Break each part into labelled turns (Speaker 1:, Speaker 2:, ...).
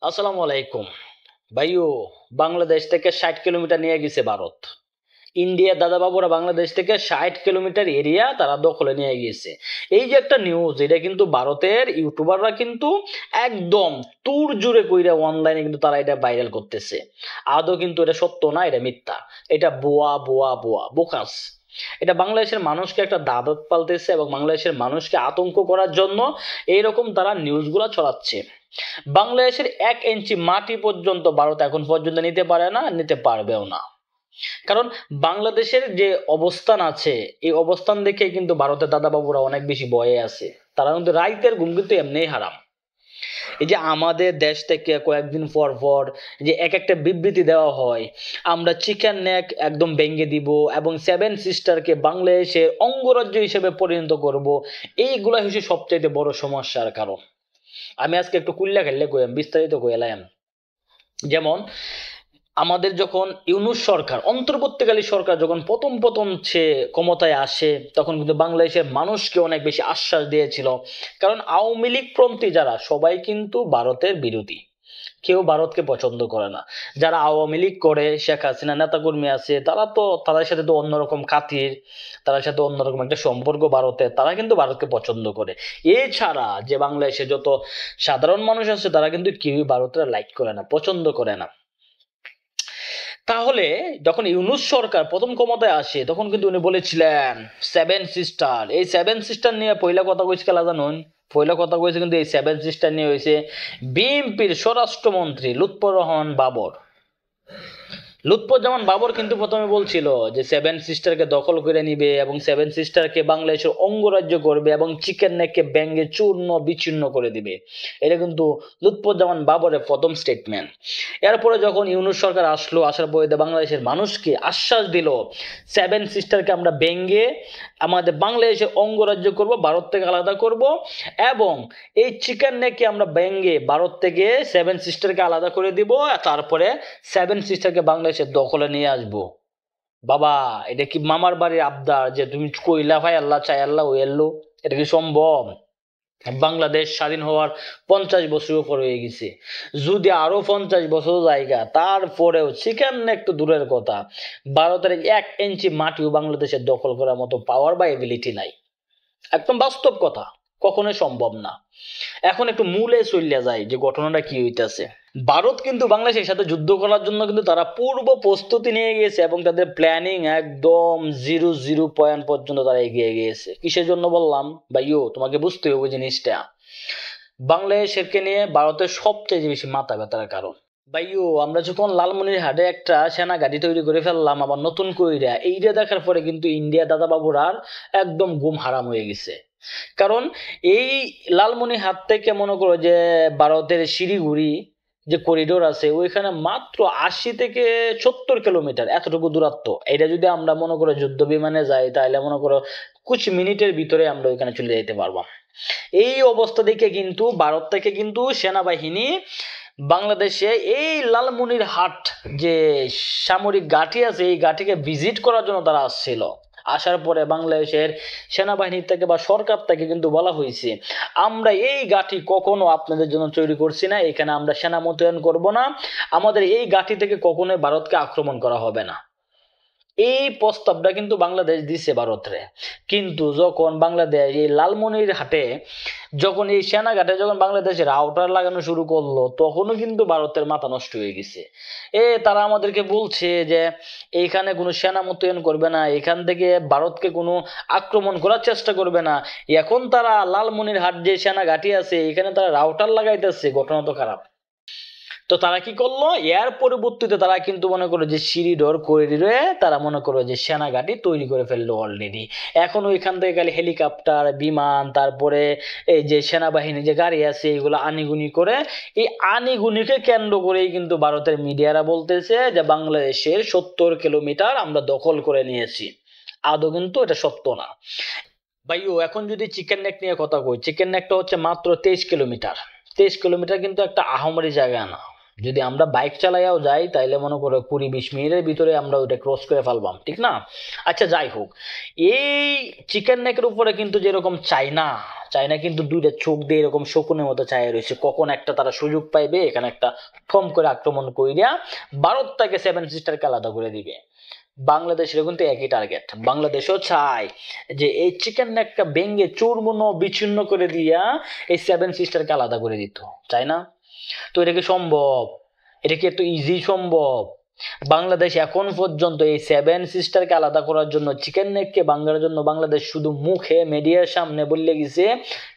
Speaker 1: আসসালামু আলাইকুম ভাইও। বাংলাদেশ থেকে 60 কিলোমিটার নিয়ে গেছে ভারত। ইন্ডিয়া দাদাবাবুরা বাংলাদেশ থেকে 60 কিলোমিটার এরিয়া তারা দখলে নিয়ে গিয়েছে। এই যে একটা নিউজ, এটা কিন্তু ভারতের ইউটিউবাররা কিন্তু একদম তুর জুড়ে কইরা অনলাইনে কিন্তু তারা এটা ভাইরাল করতেছে। আদৌ কিন্তু এটা সত্য না, এটা মিথ্যা, এটা বোয়া বোয়া বোয়া বোকাস। এটা বাংলাদেশের মানুষকে একটা দাদত পালতেছে এবং বাংলাদেশের মানুষকে আতঙ্ক করার জন্য এইরকম তারা নিউজগুলো ছড়াচ্ছে। বাংলাদেশের 1 ইঞ্চি মাটি পর্যন্ত ভারত এখন পর্যন্ত নিতে পারে না, নিতে পারবেও না। কারণ বাংলাদেশের যে অবস্থান আছে, এই অবস্থান দেখে কিন্তু ভারতের দাদাবাবুরা অনেক বেশি ভয়ে আছে। তারা কিন্তু রাইতের ঘুম কিন্তু এমনিই হারাম। এই যে আমাদের দেশ থেকে কয়েকদিন পর পর যে এক একটা বিবৃতি দেওয়া হয়, আমরা চিকেন নেক একদম ভেঙে দিব এবং 7 সিস্টারকে বাংলাদেশের অঙ্গরাজ্য হিসেবে পরিণত করব, এইগুলা হচ্ছে সবচাইতে বড় সমস্যার কারণ। আমি আজকে একটু কুল্লা খেললে কইলাম, বিস্তারিত কইলাম। যেমন আমাদের যখন ইউনূস সরকার, অন্তর্বর্তীকালীন সরকার যখন প্রথম প্রথম সে ক্ষমতায় আসে, তখন কিন্তু বাংলাদেশের মানুষকে অনেক বেশি আশ্বাস দিয়েছিল। কারণ আওয়ামী লীগ পন্থী যারা সবাই কিন্তু ভারতের বিরোধী, কেউ ভারতকে পছন্দ করে না। যারা আওয়ামী লীগ করে, শেখ হাসিনা নেতাকর্মী আছে, তারা তো তাদের সাথে তো অন্যরকম খাতির, তাদের সাথে অন্যরকম একটা সম্পর্ক ভারতের, তারা কিন্তু ভারতকে পছন্দ করে। এছাড়া যে বাংলাদেশে যত সাধারণ মানুষ আছে, তারা কিন্তু কেউই ভারতের লাইক করে না, পছন্দ করে না। তাহলে যখন ইউনূস সরকার প্রথম ক্ষমতায় আসে, তখন কিন্তু উনি বলেছিলেন 7 সিস্টার। এই 7 সিস্টার নিয়ে পয়লা কথা কইছে খেলা জানুন, পয়লা কথা কইছে কিন্তু এই 7 সিস্টার নিয়ে হয়েছে বিএনপির স্বরাষ্ট্রমন্ত্রী লুৎফর রহমান বাবর। লুৎফুজ্জামান বাবর কিন্তু প্রথমে বলছিল যে 7 সিস্টারকে দখল করে নিবে এবং 7 সিস্টারকে বাংলাদেশের অঙ্গরাজ্য করবে এবং চিকেন নেককে ব্যাঙ্গে চূর্ণ বিচ্ছিন্ন করে দিবে। এটা কিন্তু লুৎফুজ্জামান বাবরের প্রথম স্টেটমেন্ট। এরপরে যখন ইউনূস সরকার আসলো, আসার পরে বাংলাদেশের মানুষকে আশ্বাস দিল 7 সিস্টারকে আমরা ব্যাঙ্গে আমাদের বাংলাদেশের অঙ্গরাজ্য করব, ভারত থেকে আলাদা করব, এবং এই চিকেন নেককে আমরা ব্যাঙ্গে ভারত থেকে 7 সিস্টারকে আলাদা করে দিব, তারপরে 7 সিস্টারকে বাংলাদেশের দখলে নিয়ে আসবো। বাবা, এটা কি মামার বাড়ির আবদার যে তুমি কইলা ভাই আল্লাহ চাই আল্লাহ ওই এল্লো? এটা কি সম্ভব? বাংলাদেশ স্বাধীন হওয়ার 50 বছর উপর হয়ে গেছে। যদি আরো 50 বছর জায়গা, তারপরেও চিকেন নেক তো দূরের কথা, ভারতের 1 ইঞ্চি মাটিও বাংলাদেশের দখল করার মতো পাওয়ার বা এবিলিটি নাই। একদম বাস্তব কথা, কখনোই সম্ভব না। এখন একটু মূলে চলে যায় যে ঘটনাটা কি হইতেছে। ভারত কিন্তু বাংলাদেশের সাথে যুদ্ধ করার জন্য কিন্তু তারা পূর্ব প্রস্তুতি নিয়ে গিয়েছে এবং তাদের প্ল্যানিং একদম 0 পয়েন্ট পর্যন্ত তারা এগিয়ে গিয়েছে। কিসের জন্য বললাম ভাইও, তোমাকে বুঝতে হবে জিনিসটা। বাংলাদেশকে নিয়ে ভারতের সবচেয়ে বেশি মাথা ব্যথার কারণ। ভাইও, আমরা যখন লালমনিরহাটে একটা সেনা গাড়ি তৈরি করে ফেললাম আবার নতুন কইরা, এইটা দেখার পরে কিন্তু ইন্ডিয়া দাদাবাবুর আর একদম ঘুম হারাম হয়ে গেছে। কারণ এই লালমনিরহাট থেকে মনে করো যে ভারতের শিলিগুড়ি যে করিডোর আছে, ওইখানে মাত্র 80 থেকে 70 কিলোমিটার এতটুকু দূরত্ব। এটা যদি আমরা মনে করো যুদ্ধ বিমানে যাই, তাহলে মনে করো কুছ মিনিটের ভিতরে আমরা ওইখানে চলে যেতে পারবো। এই অবস্থা দেখে কিন্তু ভারত থেকে কিন্তু সেনাবাহিনী বাংলাদেশে এই লালমনিরহাট যে সামরিক ঘাঁটি আছে, এই ঘাঁটিকে ভিজিট করার জন্য তারা আসছিল। আসার পরে বাংলাদেশের সেনাবাহিনী থেকে বা সরকার থেকে কিন্তু বলা হয়েছে, আমরা এই ঘাঁটি কখনো আপনাদের জন্য তৈরি করছি না, এখানে আমরা সেনা মোতায়েন করব না, আমাদের এই ঘাঁটি থেকে কখনোই ভারতকে আক্রমণ করা হবে না। এই প্রস্তাবটা কিন্তু বাংলাদেশ দিছে ভারতরে। কিন্তু যখন বাংলাদেশ এই লালমনিরহাটে যখন এই সেনাঘাটে যখন বাংলাদেশের রাউটার লাগানো শুরু করলো, তখনও কিন্তু ভারতের মাথা নষ্ট হয়ে গেছে। তারা আমাদেরকে বলছে যে এইখানে কোনো সেনা মোতায়েন করবে না, এখান থেকে ভারতকে কোনো আক্রমণ করার চেষ্টা করবে না। এখন তারা লালমনিরহাট যে সেনা ঘাঁটি আছে, এখানে তারা রাউটার লাগাইতেছে। ঘটনা তো খারাপ। তো তারা কি করলো, এর পরবর্তীতে তারা কিন্তু মনে করো যে করিডোরে তারা মনে করো যে সেনা ঘাঁটি তৈরি করে ফেললো অলরেডি। এখন ওইখান থেকে খালি হেলিকপ্টার, বিমান, তারপরে এই যে সেনাবাহিনী যে গাড়ি আছে, এগুলো আনিগুনি করে, এই আনিগুনিকে কেন্দ্র করেই কিন্তু ভারতের মিডিয়ারা বলতেছে যে বাংলাদেশের 70 কিলোমিটার আমরা দখল করে নিয়েছি। আদৌ কিন্তু এটা সত্য না ভাইও। এখন যদি চিকেন নেক নিয়ে কথা কই, চিকেন নেকটা হচ্ছে মাত্র 23 কিলোমিটার। 23 কিলোমিটার কিন্তু একটা আহামরি জায়গা না। যদি আমরা বাইক চালাইয়াও যাই, তাইলে মনে করো 20-20 মিনিটের ভিতরে আমরা ওইটা ক্রস করে ফেলবাম, ঠিক না? আচ্ছা, যাই হোক, এই চিকেন নেকের উপরে কিন্তু যেরকম চাইনা, চায়না কিন্তু দুইটা চোখ দিয়ে এরকম শকুনের মতো চায় রয়েছে, কখন একটা তারা সুযোগ পাইবে এখানে একটা ফর্ম করে আক্রমণ করিয়া ভারতটাকে সেভেন সিস্টারকে আলাদা করে দিবে। বাংলাদেশের কিন্তু একই টার্গেট, বাংলাদেশও চায় যে এই চিকেন নেকটা ভেঙে চূর্ণ বিচ্ছিন্ন করে দিয়া এই সেভেন সিস্টারকে আলাদা করে দিত, চায় না? তো এটা কি সম্ভব? এটা কি এত ইজি সম্ভব? বাংলাদেশ এখন পর্যন্ত এই সেভেন সিস্টারকে আলাদা করার জন্য, চিকেন নেককে ভাঙার জন্য বাংলাদেশ শুধু মুখে মিডিয়ার সামনে বললে গেছে,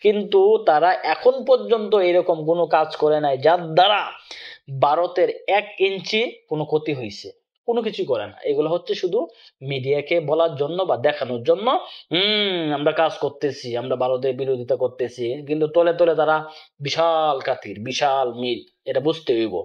Speaker 1: কিন্তু তারা এখন পর্যন্ত এরকম কোনো কাজ করে নাই যার দ্বারা ভারতের 1 ইঞ্চি কোনো ক্ষতি হয়েছে। কোনো কিছু করে না, এগুলো হচ্ছে শুধু মিডিয়াকে বলার জন্য বা দেখানোর জন্য আমরা কাজ করতেছি, আমরা ভারতের বিরোধিতা করতেছি, কিন্তু তলে তলে তারা বিশাল কাতির, বিশাল মিল, এটা বুঝতে হইব।